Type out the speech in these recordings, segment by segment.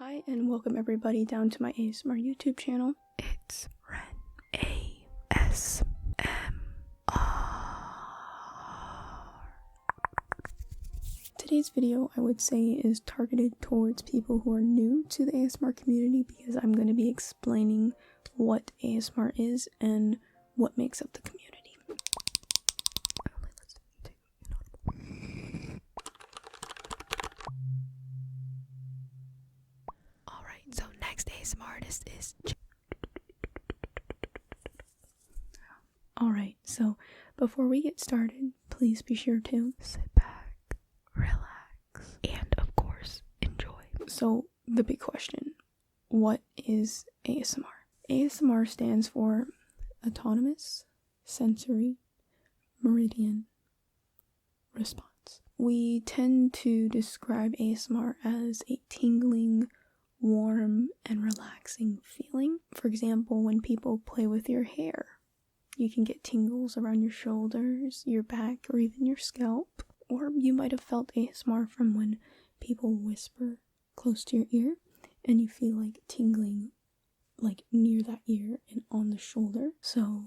Hi and welcome everybody down to my ASMR YouTube channel. It's Ren ASMR. Today's video I would say is targeted towards people who are new to the ASMR community because I'm going to be explaining what ASMR is and what makes up the community. So next ASMR artist is Alright, so before we get started, please be sure to sit back, relax, and of course, enjoy. So the big question, what is ASMR? ASMR stands for Autonomous Sensory Meridian Response. We tend to describe ASMR as a tingling, warm and relaxing feeling. For example, when people play with your hair, you can get tingles around your shoulders, your back, or even your scalp. Or you might have felt ASMR from when people whisper close to your ear and you feel like tingling like near that ear and on the shoulder. So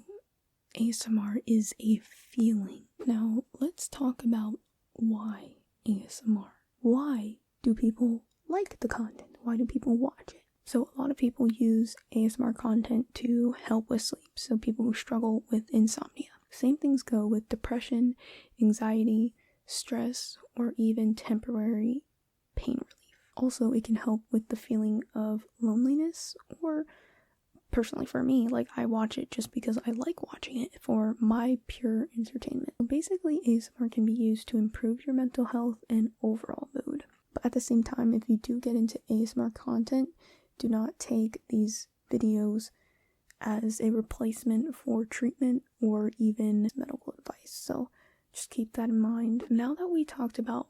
ASMR is a feeling. Now let's talk about why ASMR. Why do people like the content? Why do people watch it? So a lot of people use ASMR content to help with sleep, so people who struggle with insomnia. Same things go with depression, anxiety, stress, or even temporary pain relief. Also, it can help with the feeling of loneliness, or personally for me, like I watch it just because I like watching it for my pure entertainment. Basically, ASMR can be used to improve your mental health and overall mood. But at the same time, if you do get into ASMR content, do not take these videos as a replacement for treatment or even medical advice. So just keep that in mind. Now that we talked about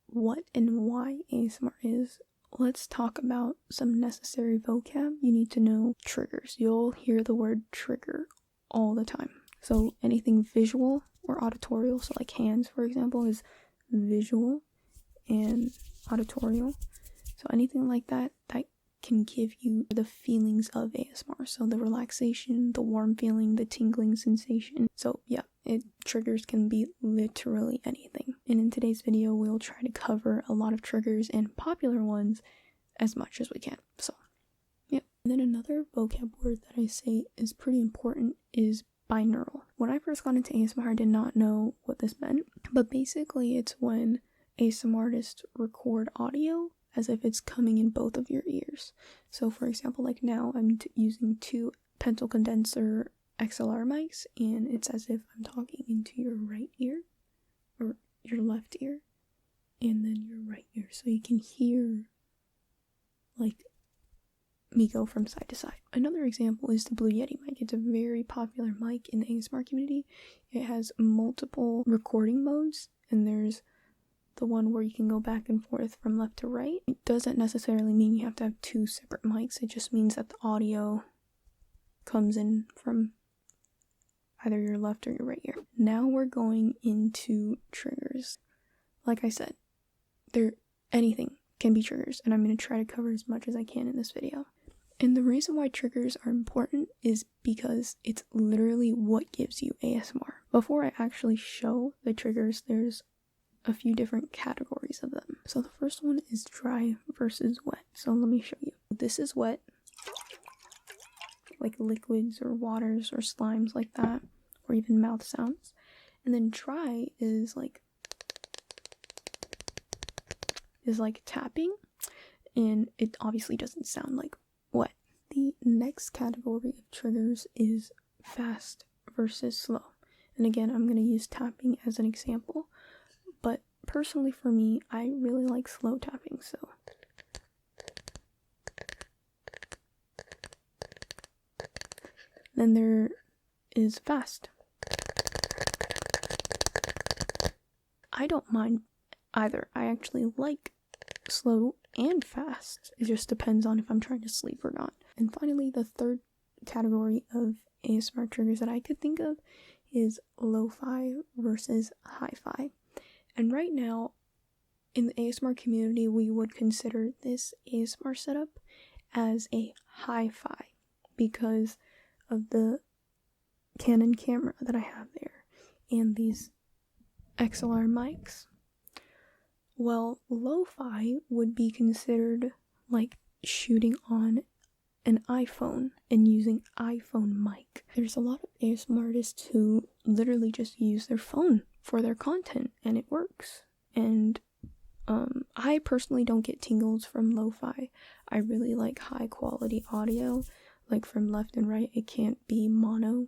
what and why ASMR is, let's talk about some necessary vocab. You need to know triggers. You'll hear the word trigger all the time. So anything visual or auditorial, so like hands, for example, is visual and auditorial. So anything like that can give you the feelings of ASMR. So the relaxation, the warm feeling, the tingling sensation. So yeah, triggers can be literally anything. And in today's video, we'll try to cover a lot of triggers and popular ones as much as we can. So yeah. And then another vocab word that I say is pretty important is binaural. When I first got into ASMR, I did not know what this meant, but basically it's when asmrtists record audio as if it's coming in both of your ears. So for example, like now I'm using two pencil condenser XLR mics, and it's as if I'm talking into your right ear or your left ear and then your right ear, so you can hear like me go from side to side. Another example is the Blue Yeti mic. It's a very popular mic in the ASMR community. It has multiple recording modes, and there's the one where you can go back and forth from left to right. It doesn't necessarily mean you have to have two separate mics. It just means that the audio comes in from either your left or your right ear. Now we're going into triggers. Like I said, anything can be triggers, and I'm going to try to cover as much as I can in this video. And the reason why triggers are important is because it's literally what gives you ASMR. Before I actually show the triggers, there's a few different categories of them. So the first one is dry versus wet. So let me show you. This is wet, like liquids or waters or slimes like that, or even mouth sounds. And then dry is like tapping, and it obviously doesn't sound like wet. The next category of triggers is fast versus slow. And again, I'm going to use tapping as an example. But personally for me, I really like slow tapping, so. Then there is fast. I don't mind either. I actually like slow and fast. It just depends on if I'm trying to sleep or not. And finally, the third category of ASMR triggers that I could think of is lo-fi versus hi-fi. And right now, in the ASMR community, we would consider this ASMR setup as a hi-fi because of the Canon camera that I have there and these XLR mics. Well, lo-fi would be considered like shooting on an iPhone and using iPhone mic. There's a lot of ASMR artists who literally just use their phone for their content and it works. And I personally don't get tingles from lo-fi. I really like high quality audio, like from left and right. It can't be mono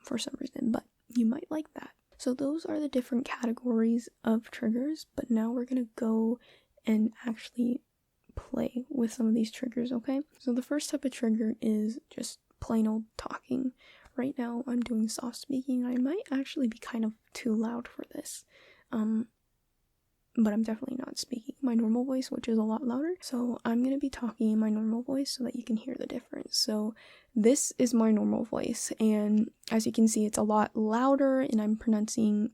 for some reason, but you might like that. So those are the different categories of triggers, but now we're gonna go and actually play with some of these triggers, okay? So the first type of trigger is just plain old talking. Right now I'm doing soft speaking. I might actually be kind of too loud for this. But I'm definitely not speaking my normal voice, which is a lot louder. So I'm going to be talking in my normal voice so that you can hear the difference. So this is my normal voice, and as you can see, it's a lot louder, and I'm pronouncing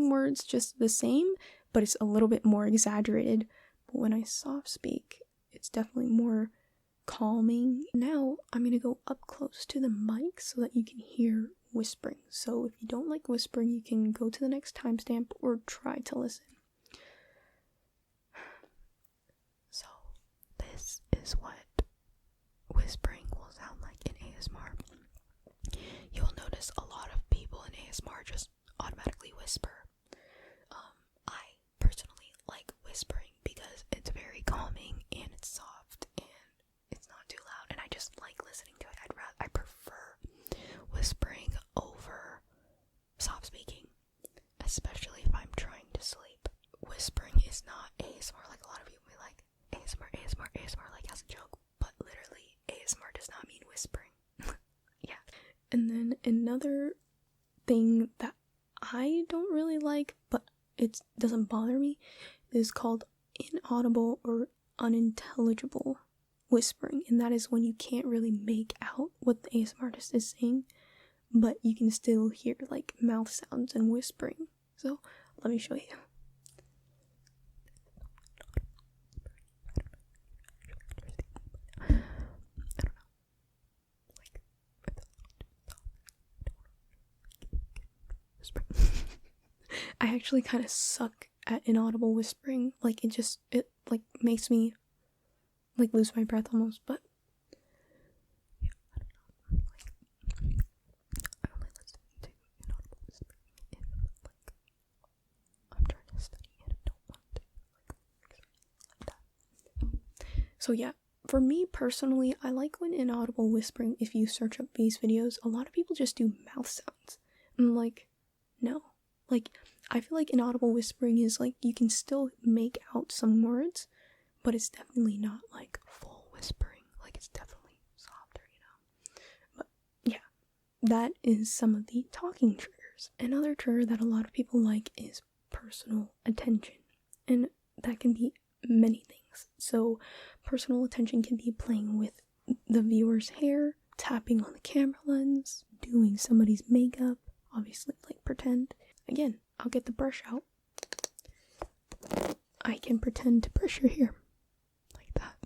words just the same, but it's a little bit more exaggerated. But when I soft speak, it's definitely more calming. Now I'm going to go up close to the mic so that you can hear whispering. So if you don't like whispering, you can go to the next timestamp or try to listen. So this is what whispering will sound like in ASMR. You'll notice a lot of people in ASMR just automatically whisper. I personally like whispering because it's very calming and it's soft and it's not too loud, and I just like listening to it. I prefer whispering over soft speaking, especially if I'm trying to sleep. Whispering is not ASMR. Like, a lot of people be like ASMR like as a joke, but literally ASMR does not mean whispering. Yeah. And then another thing that I don't really like, but it doesn't bother me, is called inaudible or unintelligible whispering, and that is when you can't really make out what the ASMR artist is saying, but you can still hear like mouth sounds and whispering. So let me show you. I actually kind of suck at inaudible whispering. Like, it like makes me like lose my breath almost, but yeah, I don't know. Like, I only listen to inaudible whispering if like I'm trying to study and I don't want to like that. So yeah, for me personally, I like when inaudible whispering, if you search up these videos, a lot of people just do mouth sounds. I'm like, no. Like, I feel like inaudible whispering is like, you can still make out some words, but it's definitely not like full whispering. Like, it's definitely softer, you know? But yeah, that is some of the talking triggers. Another trigger that a lot of people like is personal attention, and that can be many things. So personal attention can be playing with the viewer's hair, tapping on the camera lens, doing somebody's makeup, obviously like pretend. Again, I'll get the brush out. I can pretend to brush your hair like that.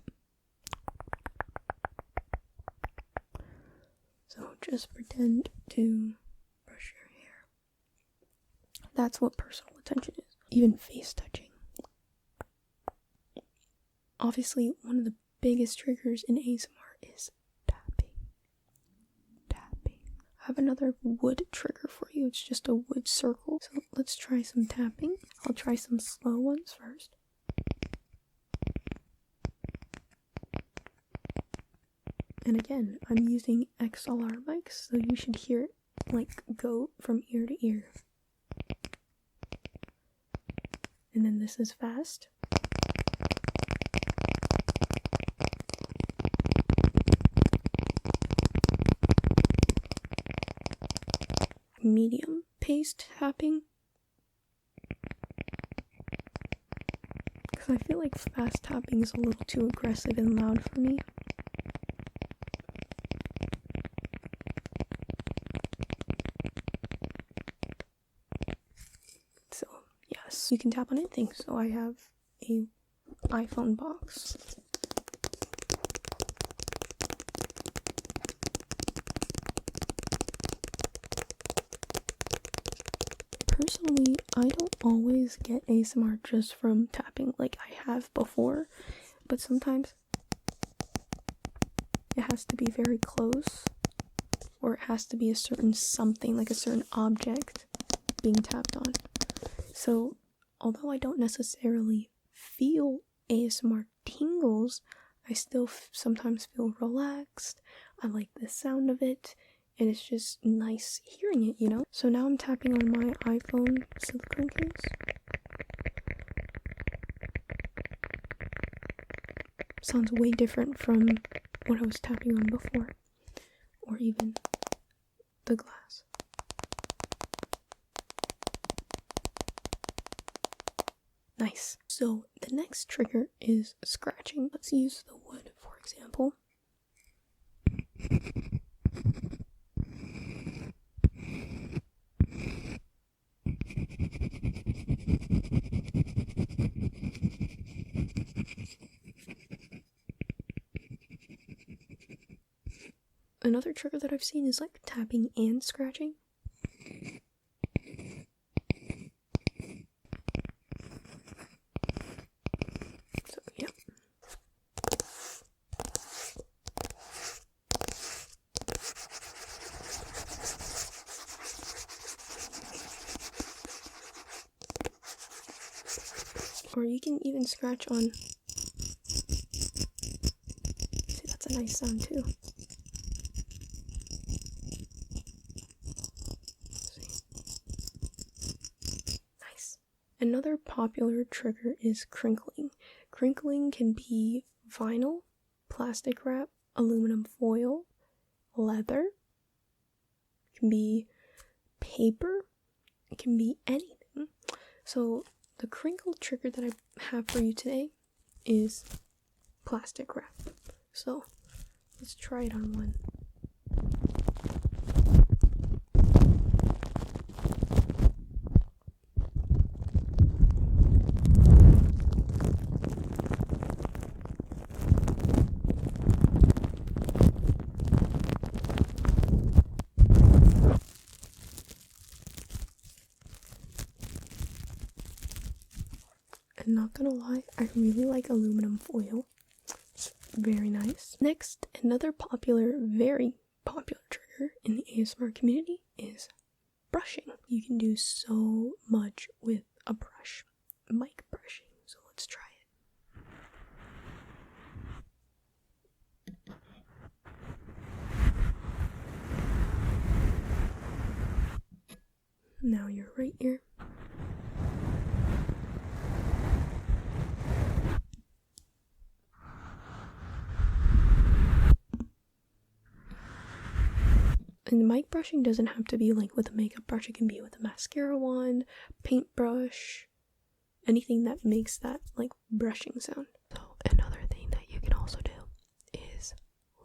So just pretend to brush your hair. That's what personal attention is. Even face touching. Obviously, one of the biggest triggers in ASMR is tapping. I have another wood trigger for you. It's just a wood circle. So let's try some tapping. I'll try some slow ones first. And again, I'm using XLR mics, so you should hear it like go from ear to ear. And then this is fast. Medium paced tapping, because I feel like fast tapping is a little too aggressive and loud for me. So yeah, You can tap on anything. So I have a iPhone box. Personally, I don't always get ASMR just from tapping like I have before, but sometimes it has to be very close, or it has to be a certain something, like a certain object being tapped on. So although I don't necessarily feel ASMR tingles, I still sometimes feel relaxed. I like the sound of it, and it's just nice hearing it, you know? So now I'm tapping on my iPhone silicone case. Sounds way different from what I was tapping on before, or even the glass. Nice. So the next trigger is scratching. Let's use the wood, for example. Another trigger that I've seen is like tapping and scratching. So, yeah. Or you can even scratch on. See, that's a nice sound too. Another popular trigger is crinkling. Crinkling can be vinyl, plastic wrap, aluminum foil, leather. It can be paper. It can be anything. So the crinkle trigger that I have for you today is plastic wrap. So let's try it on one. I'm not gonna lie, I really like aluminum foil. It's very nice. Next, another very popular trigger in the ASMR community is brushing. You can do so much with a brush. Mic brushing. So let's try it. Now you're right here. And the mic brushing doesn't have to be like with a makeup brush. It can be with a mascara wand, paintbrush, anything that makes that like brushing sound. So another thing that you can also do is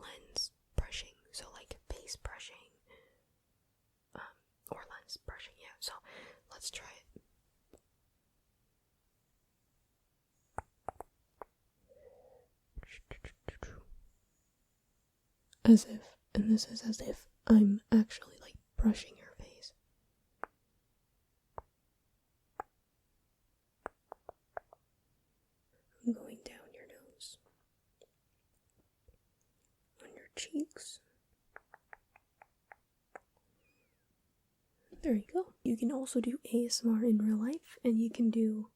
lens brushing. So like face brushing, or lens brushing. Yeah. So let's try it. As if, and this is as if I'm actually like brushing your face. I'm going down your nose, on your cheeks. There you go. You can also do ASMR in real life, and you can do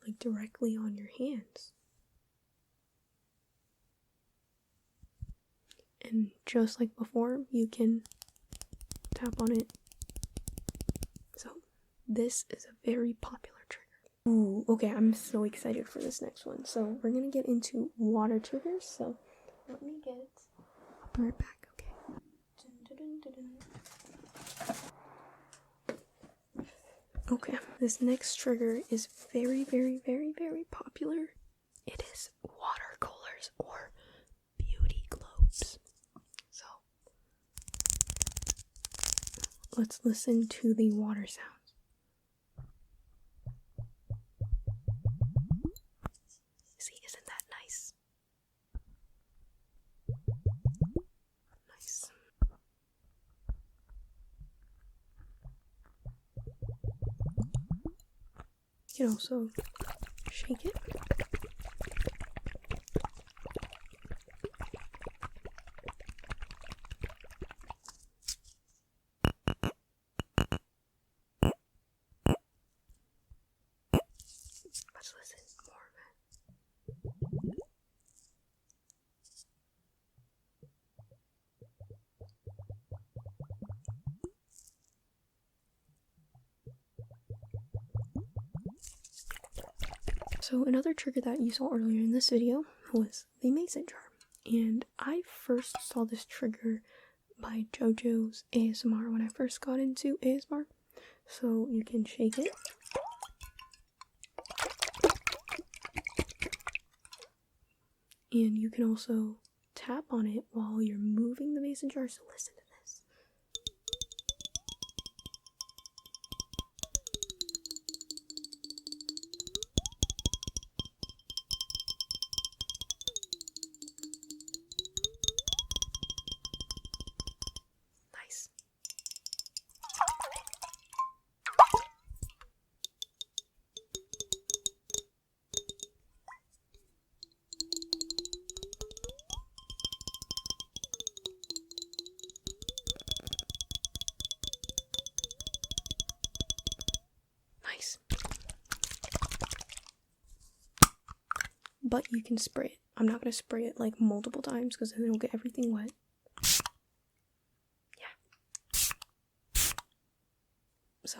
like directly on your hands. And just like before, you can tap on it. So this is a very popular trigger. Ooh, okay, I'm so excited for this next one. So we're gonna get into water triggers. So let me get right back, okay? Okay, this next trigger is very, very, very, very popular. It is watercolors or beauty globes. So let's listen to the water sounds. can also shake it. Let's listen more of it. So another trigger that you saw earlier in this video was the mason jar. And I first saw this trigger by JoJo's ASMR when I first got into ASMR. So you can shake it. And you can also tap on it while you're moving the mason jar. So listen to this. Nice. Nice. But you can spray it. I'm not going to spray it like multiple times because then it'll get everything wet. Yeah. So,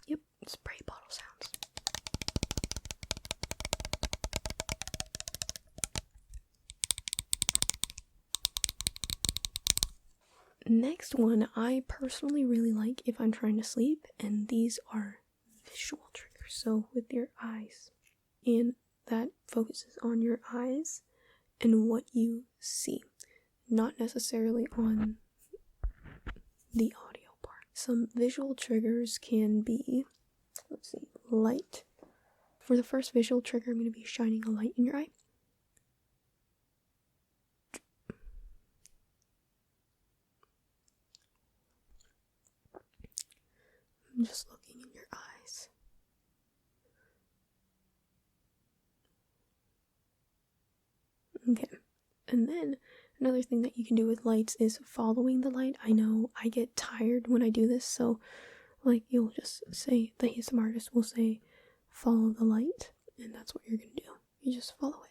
yep, spray bottle sounds. Next one I personally really like if I'm trying to sleep, and these are visual triggers. So with your eyes, and that focuses on your eyes and what you see, not necessarily on the audio part. Some visual triggers can be, let's see, light. For the first visual trigger, I'm going to be shining a light in your eye. I'm just looking in your eyes. Okay, and then another thing that you can do with lights is following the light. I know I get tired when I do this, so like you'll just say, the asmrtists will say, follow the light, and that's what you're gonna do. You just follow it.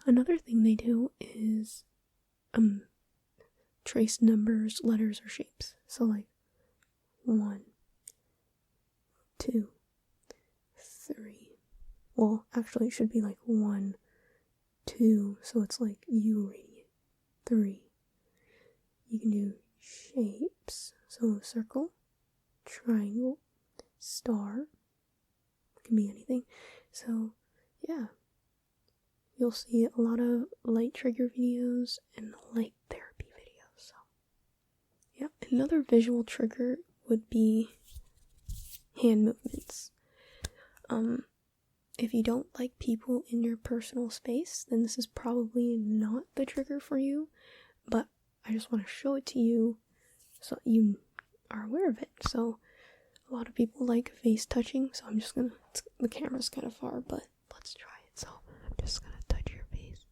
Another thing they do is trace numbers, letters, or shapes. So like 1, 2, 3. Well, actually it should be like 1, 2, so it's like you reading it. 3. You can do shapes, so circle, triangle, star, it can be anything. So yeah, you'll see a lot of light trigger videos and light therapy videos. So yeah, another visual trigger would be hand movements. If you don't like people in your personal space, then this is probably not the trigger for you, but I just want to show it to you so you are aware of it. So a lot of people like face touching, so I'm just gonna, the camera's kind of far, but let's try it. So I'm just gonna touch your face.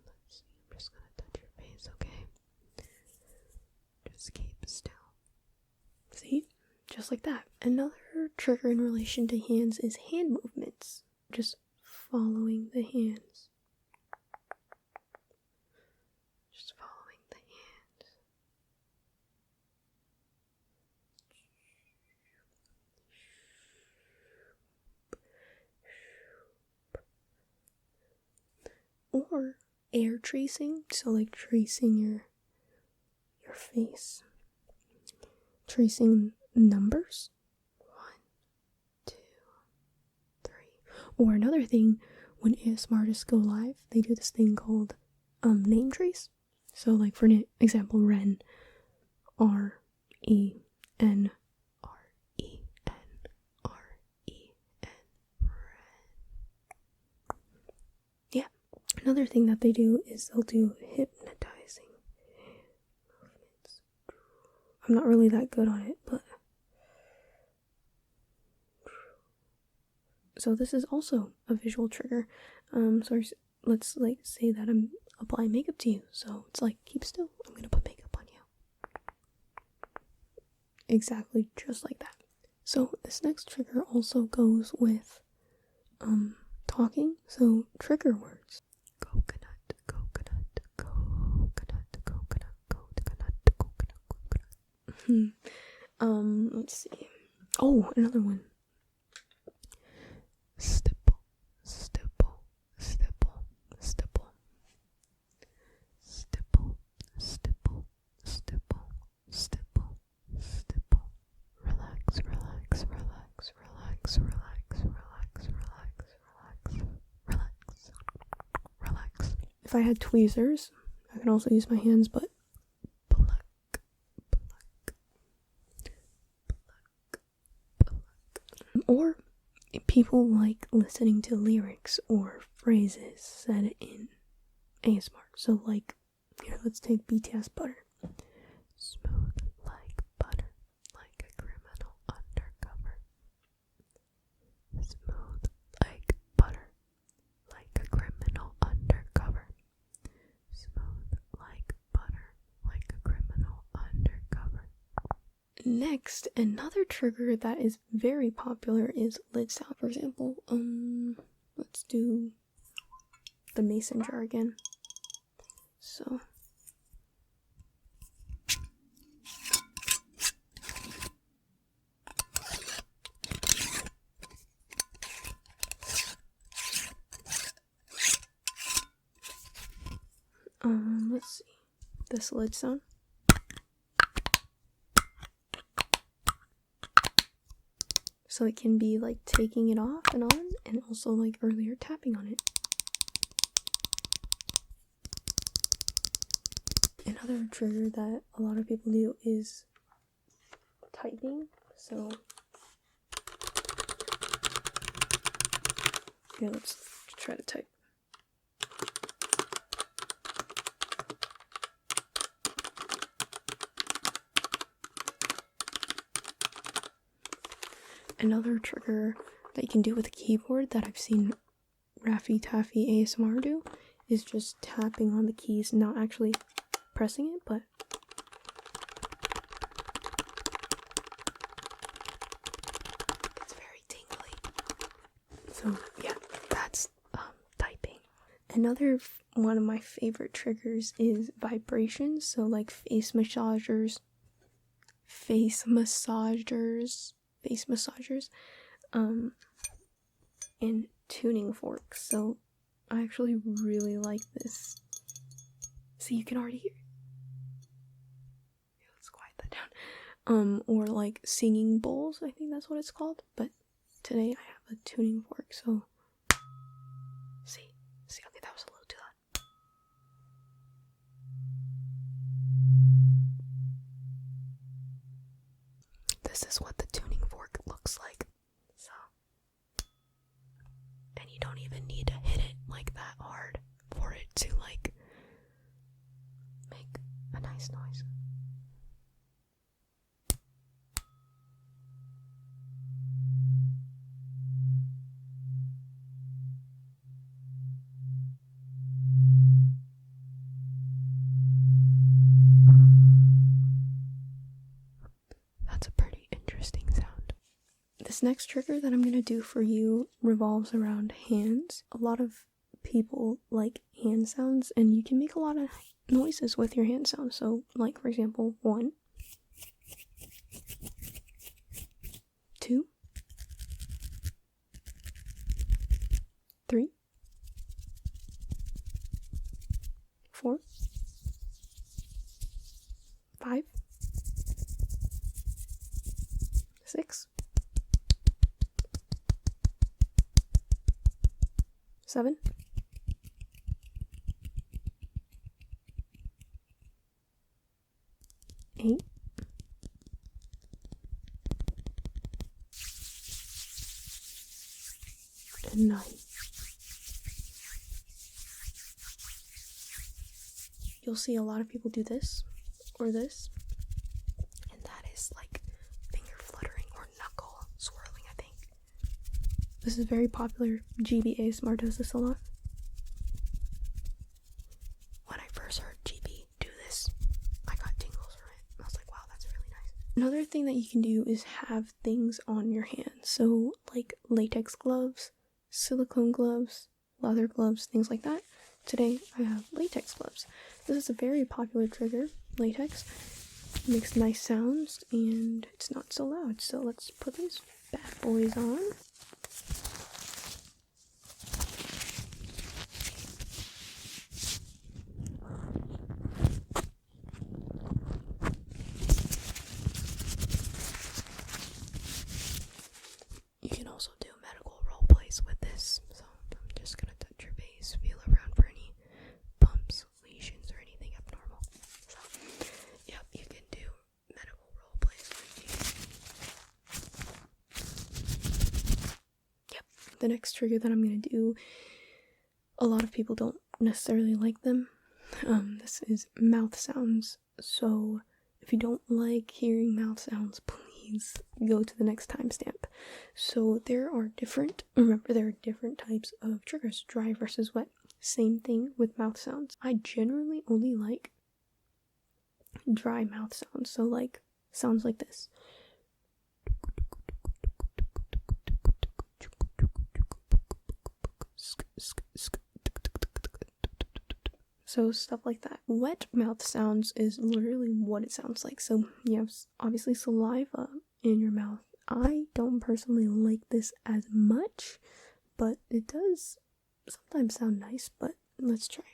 Let's see, I'm just gonna touch your face, okay? Just keep still. See? Just like that. Another trigger in relation to hands is hand movements. Just following the hands. Just following the hands. Or air tracing, so like tracing your face. Tracing numbers. 1, 2, 3. Or another thing, when asmrtists go live, they do this thing called name trace. So like for example, Ren, R-E-N. R-E-N. R-E-N. Yeah. Another thing that they do is they'll do hypnotizing movements. I'm not really that good on it, but so this is also a visual trigger. So let's like say that I'm applying makeup to you. So it's like, keep still. I'm gonna put makeup on you. Exactly, just like that. So this next trigger also goes with talking. So trigger words. Coconut, coconut, coconut, coconut, coconut, coconut. Let's see. Oh, another one. Stipple, stipple, stipple, stipple. Stipple, stipple, stipple, stipple, stipple. Relax, relax, relax, relax, relax, relax, relax, relax, relax. If I had tweezers, I can also use my hands, but pluck, pluck, pluck, pluck. Or people like listening to lyrics or phrases said in ASMR. So like, here, let's take BTS Butter. Smooth like butter, like a criminal undercover. Smooth like butter, like a criminal undercover. Smooth like butter, like a criminal undercover. Next, another trigger that is very popular is lid sound. For example, let's do the mason jar again. So let's see, this lid sound. So it can be like taking it off and on, and also like earlier tapping on it. Another trigger that a lot of people do is typing. So yeah, let's try to type. Another trigger that you can do with a keyboard that I've seen Raffy Taffy ASMR do is just tapping on the keys, not actually pressing it, but it's very tingly. So yeah, that's typing. Another one of my favorite triggers is vibrations. So like face massagers, and tuning forks. So I actually really like this. See, you can already hear. Yeah, let's quiet that down. Or like singing bowls, I think that's what it's called. But today I have a tuning fork, so see, okay, that was a little too loud. This is what the tuning fork looks like. So, and you don't even need to hit it like that hard for it to like make a nice noise. That's a pretty interesting sound. This next trigger that I'm going to do for you revolves around hands. A lot of people like hand sounds, and you can make a lot of noises with your hand sounds. So, like, for example, 1, 2, 3, 4, 5, 6, 7, 8, night. You'll see a lot of people do this or this, and that is like finger fluttering or knuckle swirling, I think. This is very popular. GB ASMR does this a lot. When I first heard GB do this, I got tingles from it. I was like, wow, that's really nice. Another thing that you can do is have things on your hands. So like latex gloves, silicone gloves, leather gloves, things like that. Today I have latex gloves. This is a very popular trigger, latex. It makes nice sounds and it's not so loud. So let's put these bad boys on. You can also do medical role plays with this. So I'm just gonna touch your face, feel around for any bumps, lesions, or anything abnormal. So, yep, you can do medical role plays with these. Yep. The next trigger that I'm gonna do, a lot of people don't necessarily like them. This is mouth sounds. So if you don't like hearing mouth sounds, please go to the next timestamp. So there are different types of triggers, dry versus wet. Same thing with mouth sounds. I generally only like dry mouth sounds, so like sounds like this. So stuff like that. Wet mouth sounds is literally what it sounds like. So you have obviously saliva in your mouth. I don't personally like this as much, but it does sometimes sound nice, but let's try.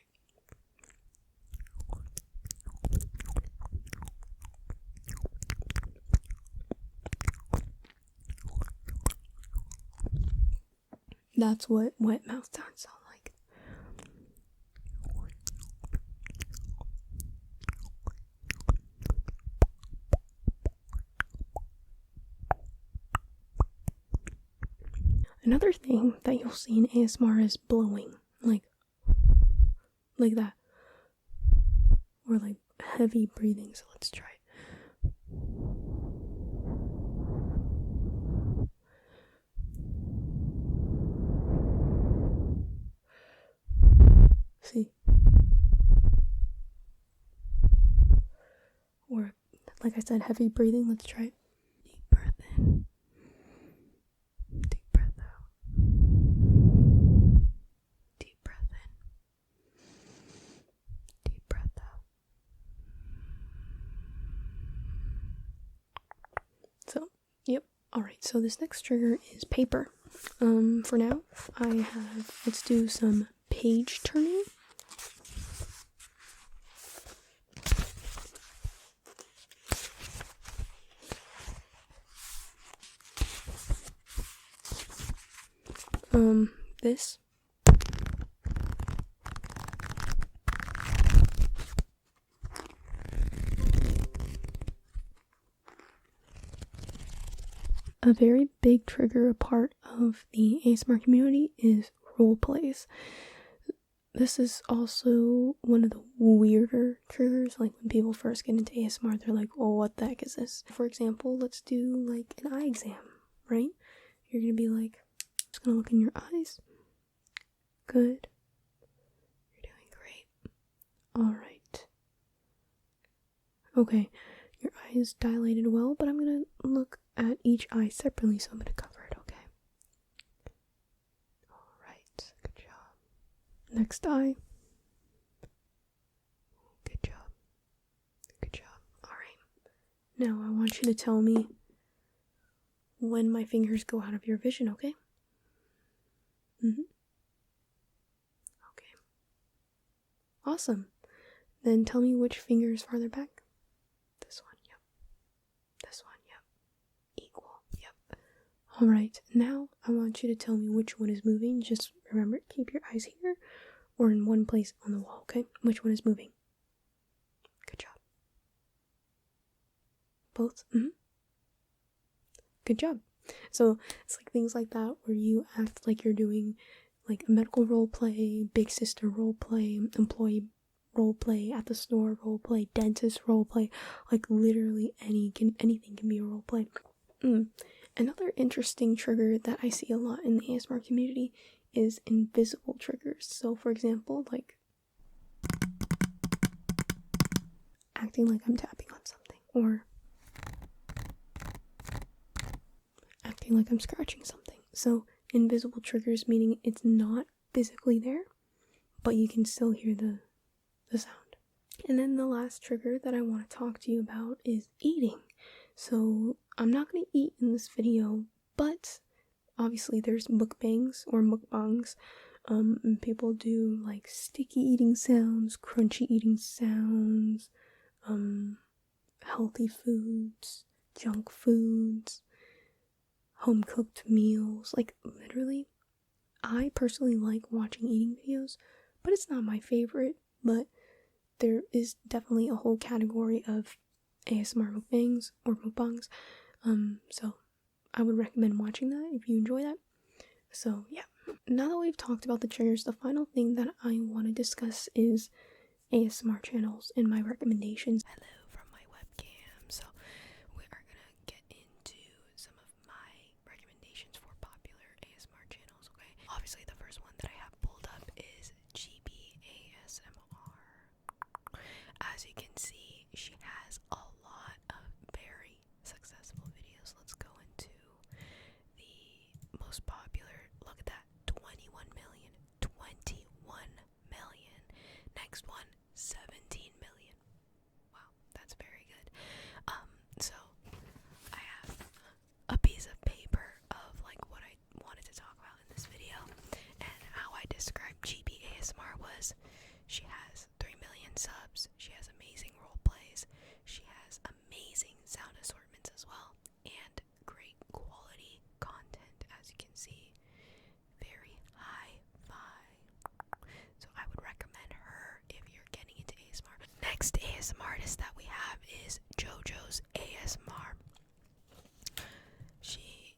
That's what wet mouth sounds sound like. Another thing that you'll see in ASMR is blowing, like that, or like heavy breathing. So let's try it. See? Or, like I said, heavy breathing. Let's try it. Deep breath in. Deep breath out. Deep breath in. Deep breath out. So, yep. Alright, so this next trigger is paper. For now, let's do some page turning. This. A very big trigger, a part of the ASMR community, is roleplays. This is also one of the weirder triggers. Like when people first get into ASMR, they're like, oh, what the heck is this? For example, let's do like an eye exam, right? You're gonna be like, just gonna look in your eyes. Good. You're doing great. Alright. Okay, your eye is dilated well, but I'm gonna look at each eye separately, so I'm gonna cover it, okay? Alright, good job. Next eye. Good job. Good job. Alright. Now I want you to tell me when my fingers go out of your vision, okay? Okay. Awesome. Then tell me which finger is farther back. This one, yep. This one, yep. Equal, yep. Alright, now I want you to tell me which one is moving. Just remember, keep your eyes here or in one place on the wall, okay? Which one is moving? Good job. Both? Good job. So it's like things like that where you act like you're doing like a medical role play, big sister role play, employee role play, at the store role play, dentist role play, like literally anything can be a role play. Another interesting trigger that I see a lot in the ASMR community is invisible triggers. So for example, like acting like I'm tapping on something, or acting like I'm scratching something. So invisible triggers meaning it's not physically there, but you can still hear the sound. And then the last trigger that I want to talk to you about is eating. So I'm not going to eat in this video, but obviously there's mukbangs or mukbangs. And people do like sticky eating sounds, crunchy eating sounds, healthy foods, junk foods, home cooked meals. Like literally, I personally like watching eating videos, but it's not my favorite. But there is definitely a whole category of ASMR mukbangs or mukbangs. So I would recommend watching that if you enjoy that. So yeah, now that we've talked about the triggers, the final thing that I want to discuss is ASMR channels and my recommendations. Hello from my webcam. So we are gonna get into some of my recommendations for popular ASMR channels, okay? Obviously the first one that I have pulled up is ASMR. As you can see, she has a lot of very successful videos. Let's go into the most popular. Look at that, 21 million. 21 million. Next one, 17 million. Wow, that's very good. So I have a piece of paper of like what I wanted to talk about in this video, and how I described GB ASMR was she has 3 million subs, she has amazing role plays, she has amazing sound assortments as well, and great quality content, as you can see. Very hi-fi. So I would recommend her if you're getting into ASMR. Next ASMR artist that we have is JoJo's ASMR.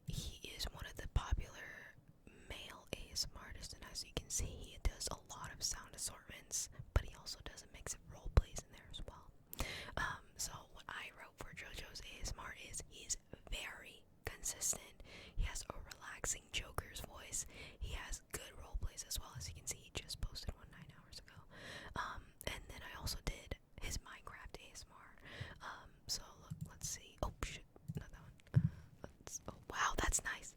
He is one of the popular male ASMR artists, and as you can see, he does a lot of sound assortments, but he also does a mix of role plays in there as well. So what I wrote for JoJo's ASMR is he's very consistent. He has a relaxing Joker's voice. He has good role plays as well. As you can see, he just posted one 9 hours ago. And then I also did his Minecraft ASMR. So let's see. Oh shit, not that one. Oh wow, that's nice.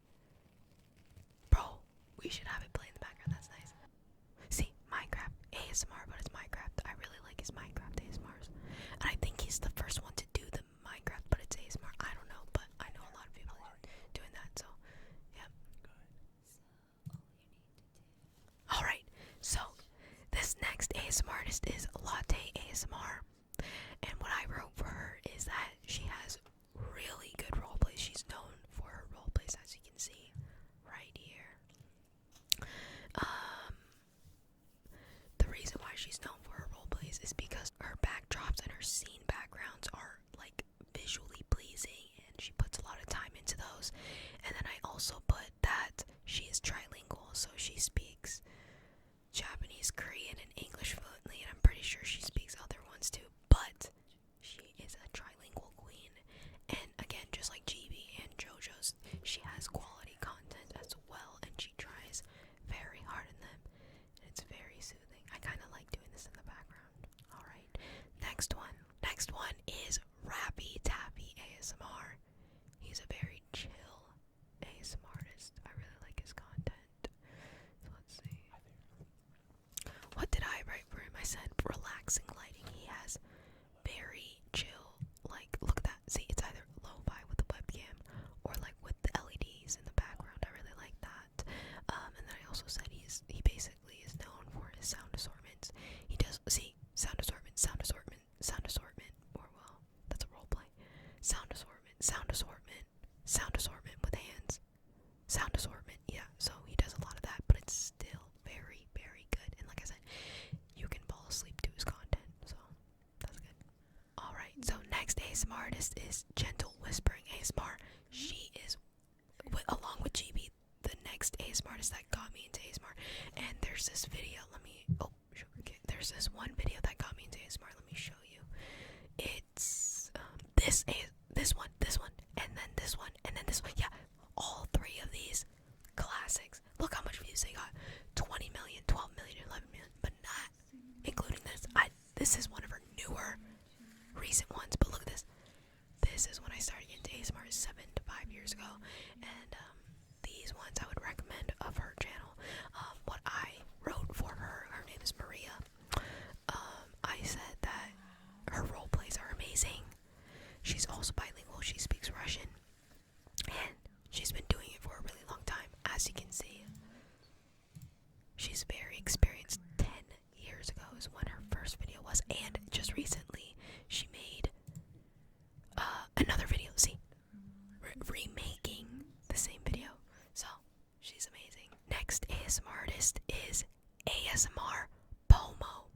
Bro, we should have it play in the background. That's nice. See, Minecraft ASMR, but it's Minecraft. I really like his Minecraft ASMRs. And I think he's the first one to do the Minecraft, but it's ASMR. I don't know, but I know a lot of people doing that, so yeah. Alright, so this next ASMR artist is Latte ASMR. And what I wrote for her is that she has really good roleplays. She's known for her roleplays, as you can see right here. The reason why she's known for her roleplays is because her backdrops and her scene backgrounds are like visually pleasing, and she puts a lot of time into those. And then I also put that she is trilingual, so she speaks Japanese, Korean, and English fluently, and I'm pretty sure she speaks other ones too, but she is a trilingual queen. And again, just like GB and JoJo's, she has quality content as well, and she tries very hard in them, and it's very soothing. I kind of like doing this in the background. Alright, next one is Rappy Tappy ASMR. He's a very chill ASMR artist. and these ones I would recommend of her channel. What I wrote for her name is Maria. I said that her role plays are amazing. She's also bilingual. She speaks Russian, and she's been doing it for a really long time. As you can see, she's very experienced. 10 years ago is when her first video was, and just recently she made another video. See, remaking the same video. So she's amazing. Next ASMR artist is ASMR Pomo.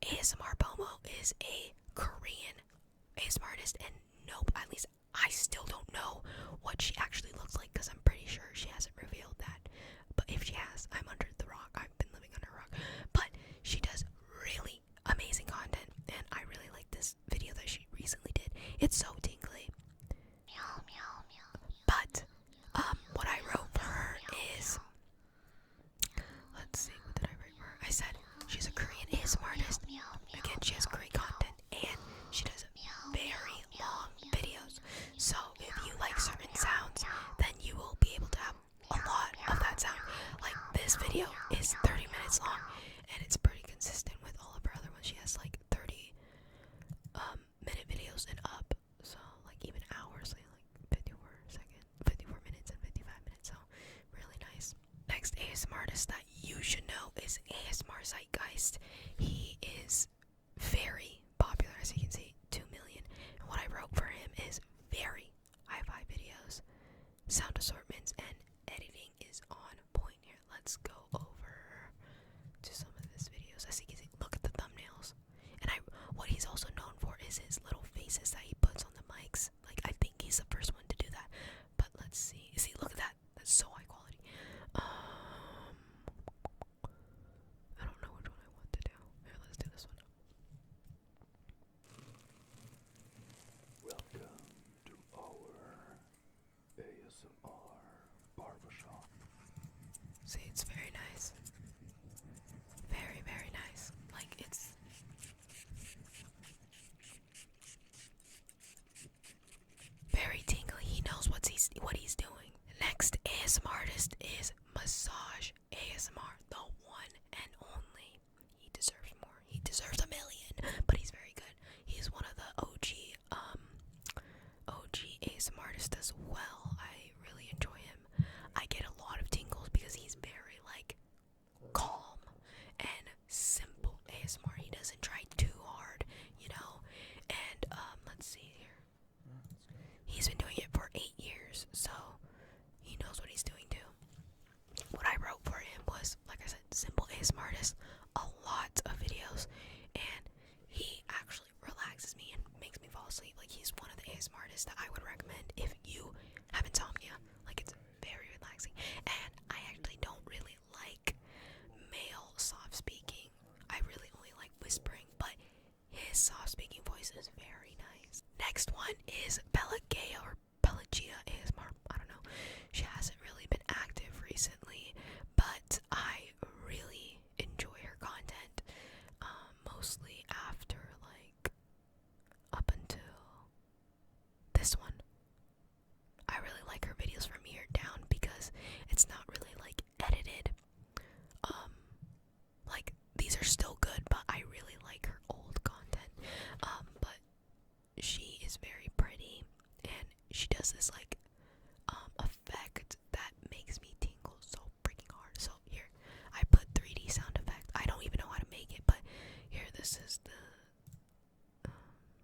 ASMR Pomo is a Korean ASMR artist, and nope, at least I still don't know what she actually looks like, because I'm pretty sure she hasn't revealed that. But if she has, I'm under the rock. I've been living under a rock. But she does really amazing content, and I really like this video that she recently did. It's so tingly. But what I wrote for her is, let's see, what did I write for her? I said she's a Korean ASMR artist. Again, she has great content, and she does very long videos. So if you like certain sounds, then you will be able to have a lot of that sound. Like, this video is 30 minutes long, and it's pretty consistent with all of her other ones. She has like 30 minute videos and up, so like even hours, like 54 minutes and 55 minutes, so really nice. Next ASMR artist that you should know is ASMR Zeitgeist. He is very popular, as you can see, 2 million. And what I wrote for him is very hi-fi videos, sound assortments, and editing is on point. Here, let's go over to some of his videos. As you can see, look at the thumbnails. And what he's also known for is his little faces that he puts on the mics. Like, I think he's the first one to do that. But let's see. See, look at that. That's so high quality. I don't know which one I want to do. Here, let's do this one. Welcome to our ASMR barbershop. See, it's very nice. Very, very nice. Like, it's very tingly. He knows what he's doing. Next ASMR artist is Massage ASMR, the one and only. He deserves more. He deserves a million, but he's very good. He's one of the OG ASMR artists as well. I really enjoy him. I get a lot of tingles because he's very like calm and simple ASMR. He doesn't try too hard, you know. And let's see here. He's been doing it for 8 years, so he knows what he's doing too. What I wrote for him was, like I said, simple ASMR artist, a lot of videos, and he actually relaxes me and makes me fall asleep. Like, he's one of the ASMR artists that I would recommend if you have insomnia. Like, it's very relaxing. And I actually don't really like male soft speaking. I really only like whispering, but his soft speaking voice is very nice. Next one is Pelagia or Pelagia ASMR. I don't know. She hasn't really been active recently, but I really enjoy her content. Mostly after, like, up until this one. I really like her videos from here down because it's not really like edited. Like, these are still good, but I really like her old content. But she is very pretty, and she does this like effect that makes me tingle so freaking hard. So here, I put 3D sound effect. I don't even know how to make it, but here, this is the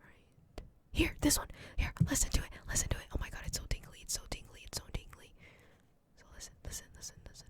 right here. This one. Here, listen to it. Listen to it. Oh my god, it's so tingly. It's so tingly. It's so tingly. So listen, listen, listen, listen.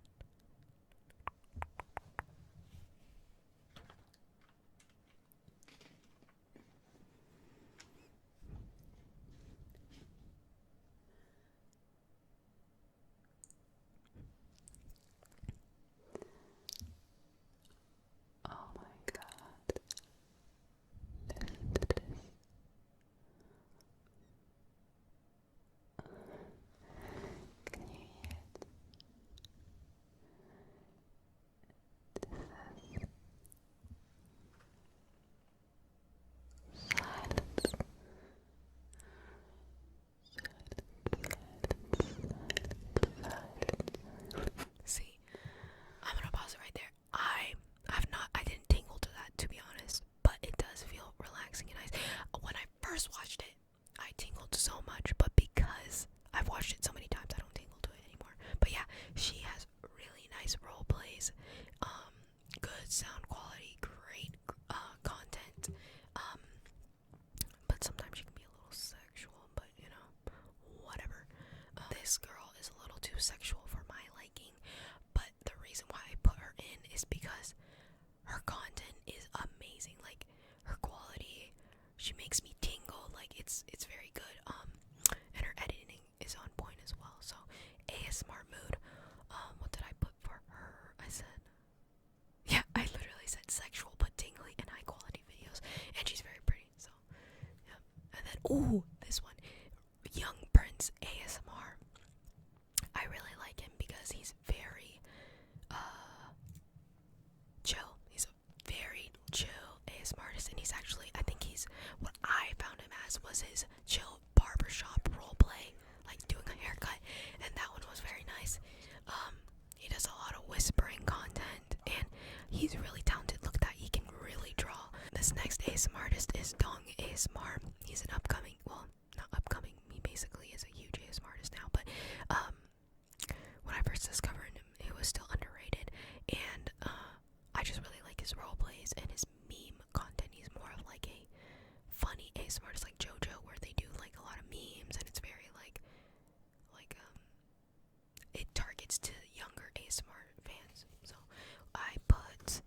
sound quality, great content. But sometimes she can be a little sexual, but you know, whatever. This girl is a little too sexual for my liking, but the reason why I put her in is because her content is amazing. Like, her quality, she makes me tingle. Like, it's very good. And her editing is on point as well. So ASMR mood. What did I put for her? I literally said sexual but tingly and high quality videos, and she's very pretty. So yeah. And then this one, Young Prince ASMR. I really like him because he's very chill. He's a very chill ASMR artist, and he's actually, I think he's, what I found him as was his chill barbershop roleplay, like doing a haircut, and that one was very nice. He does a lot of whispering content, and he's really talented. Look at that, he can really draw. This next ASMR artist is Dong ASMR. He's an upcoming, well, not upcoming, he basically is a huge ASMR artist now, but when I first discovered him, he was still underrated, and I just really like his role plays and his meme content. He's more of like a funny ASMR artist, like JoJo, where they do like a lot of memes, and it's very like it targets to younger ASMR fans. So I put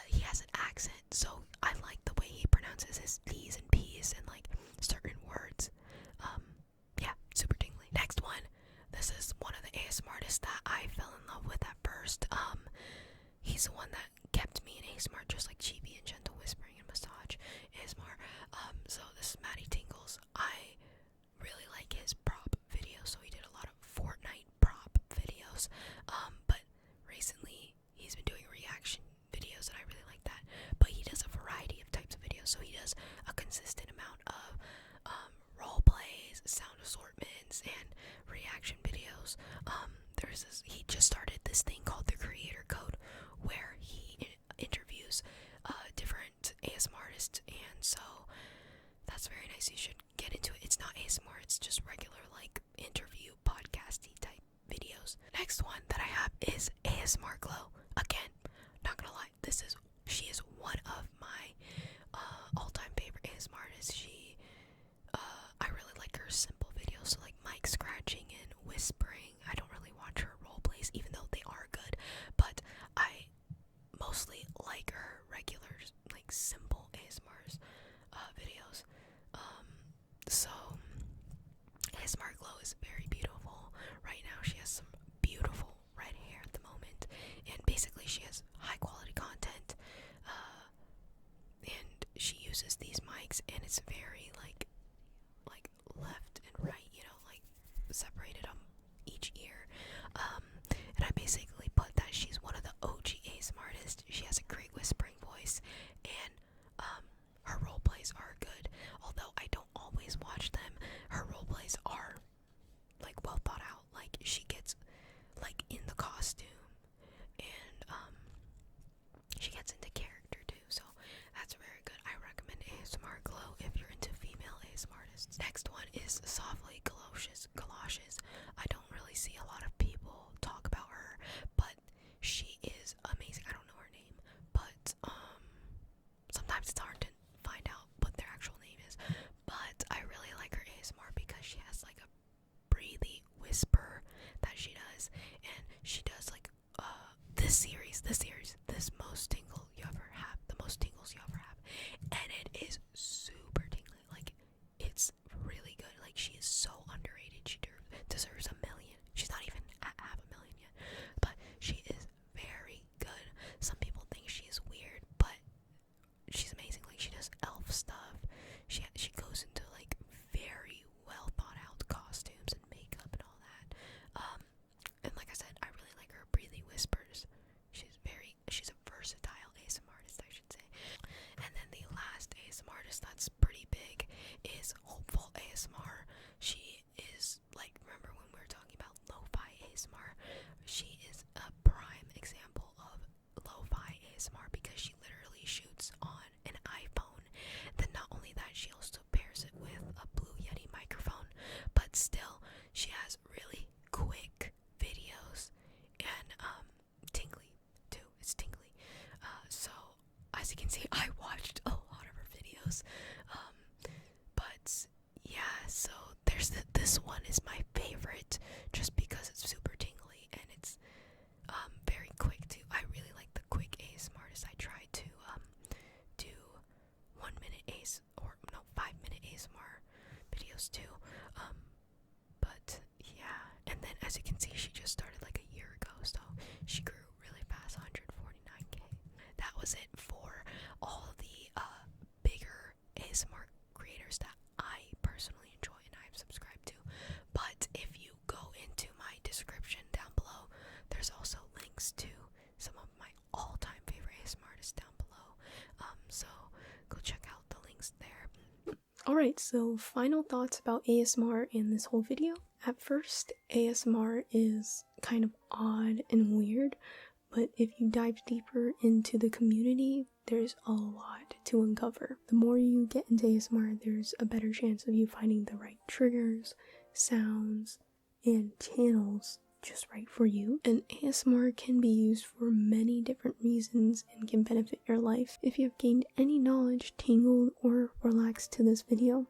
he has an accent, so I like the way he pronounces his D's and P's and like certain words. Yeah, super tingly. Next one. This is one of the ASMR artists that I fell in love with at first. He's the one that kept me in ASMR, just like Chibi and Gentle Whispering and Massage ASMR. So this is Maddie Tingles. I really like his prop videos, so he did a lot of Fortnite prop videos. But recently he's been doing reaction videos, and I really like that. But he does a variety of types of videos, so he does a consistent amount of role plays, sound assortments, and reaction videos. He just started this thing called the Creator Code, where he interviews different ASMR artists, and so that's very nice. You should get into it. It's not ASMR, it's just regular like interview podcasty type videos. Next one that I have is ASMR Glow. Again, not gonna lie, she is one of my all-time favorite ASMR artists. I really like her simple videos, so like mic scratching and whispering. I don't really watch her role plays, even though they are good, but I mostly like her regular, like simple ASMR's videos. So ASMR Glow is very beautiful. Right now she has some beautiful red hair at the moment, and basically she has high quality content, and she uses these mics, and it's very like left and right, you know, like separated on each ear. And I basically put that she's one of the OG ASMR artists. She has a great whispering voice, and her role plays are good. Although I don't always watch them, her role plays are like well thought out. Like, she gets like in the costume, and she gets into character too. So that's very good. I recommend ASMR Glow if you're into female ASMR artists. Next one is Softly Galoshes. I don't really see a lot of people talk about her, but she is amazing. I don't know her name, but sometimes it's hard to find out what their actual name is. But I really like her ASMR because she has like a breathy whisper that she does, and she does like this series, this most tingles you ever have, and it is super tingly. Like, it's really good. Like, she is so underrated. She deserves 1 million. She's not even at half 1 million yet, but she is very good. Some people think she is weird, but she's amazing. Like, she does elf stuff. She goes into like very well thought out costumes and makeup and all that. And like I said, I really like her breathy whispers. She's a versatile ASMR artist, I should say. And then the last ASMR artist that's pretty big is Hopeful ASMR. She is like, remember when we were talking about lo-fi ASMR? She is a prime example of lo-fi ASMR because she literally shoots on an iPhone. Then not only that, she also pairs it with a Blue Yeti microphone, but still she has really quick videos and tingly so there's this one is my favorite just because it's super tingly and it's very quick too. I really like the quick ASMRtists. I tried to do 1 minute 5-minute ASMR videos too. But yeah, and then as you can see, she just started like a year ago, so she grew really fast, 149k. That was it for all the bigger ASMR creators that I personally enjoy and I've subscribed to. But if you go into my description down below, there's also links to some of my all-time favorite ASMRtists down below. So go check out the links there. Alright, so final thoughts about ASMR in this whole video. At first, ASMR is kind of odd and weird, but if you dive deeper into the community, there's a lot to uncover. The more you get into ASMR, there's a better chance of you finding the right triggers, sounds, and channels just right for you. And ASMR can be used for many different reasons and can benefit your life. If you have gained any knowledge, tingled, or relaxed to this video,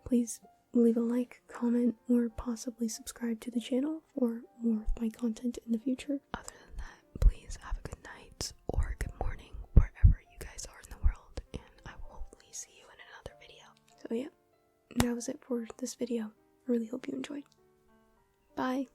please leave a like, comment, or possibly subscribe to the channel for more of my content in the future. Other than that, please have a good night or good morning wherever you guys are in the world, and I will hopefully see you in another video. So yeah, that was it for this video. I really hope you enjoyed. Bye.